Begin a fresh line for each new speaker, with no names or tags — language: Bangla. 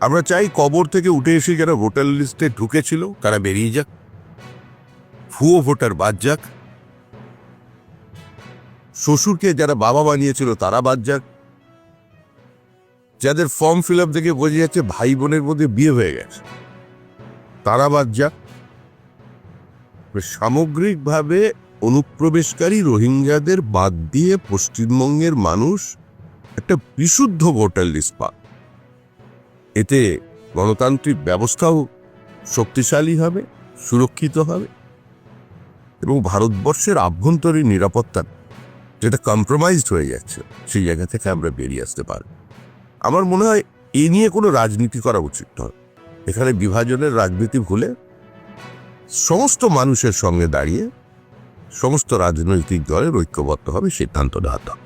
আমরা চাই কবর থেকে উঠে এসে যারা ভোটার লিস্টে ঢুকেছিল তারা বেরিয়ে যাক, ভুয়ো ভোটার বাদ যাক, শ্বশুরকে যারা বাবা বানিয়েছিল তারা বাদ যাক, যাদের ফর্ম ফিল আপ থেকে বোঝা যাচ্ছে ভাই বোনের মধ্যে বিয়ে হয়ে গেছে তারা বাদ যাক। সামগ্রিকভাবে অনুপ্রবেশকারী রোহিঙ্গাদের বাদ দিয়ে পশ্চিমবঙ্গের মানুষ একটা বিশুদ্ধ ভোটার লিস্ট পাক। এতে গণতান্ত্রিক ব্যবস্থাও শক্তিশালী হবে, সুরক্ষিত হবে এবং ভারতবর্ষের আভ্যন্তরীণ নিরাপত্তা যেটা কম্প্রোমাইজড হয়ে যাচ্ছে সেই জায়গা থেকে আমরা বেরিয়ে আসতে পারব। আমার মনে হয় এ নিয়ে কোনো রাজনীতি করা উচিত নয়। এখানে বিভাজনের রাজনীতি ভুলে সমস্ত মানুষের সঙ্গে দাঁড়িয়ে সমস্ত রাজনৈতিক দলের ঐক্যবদ্ধভাবে সিদ্ধান্ত নেওয়া।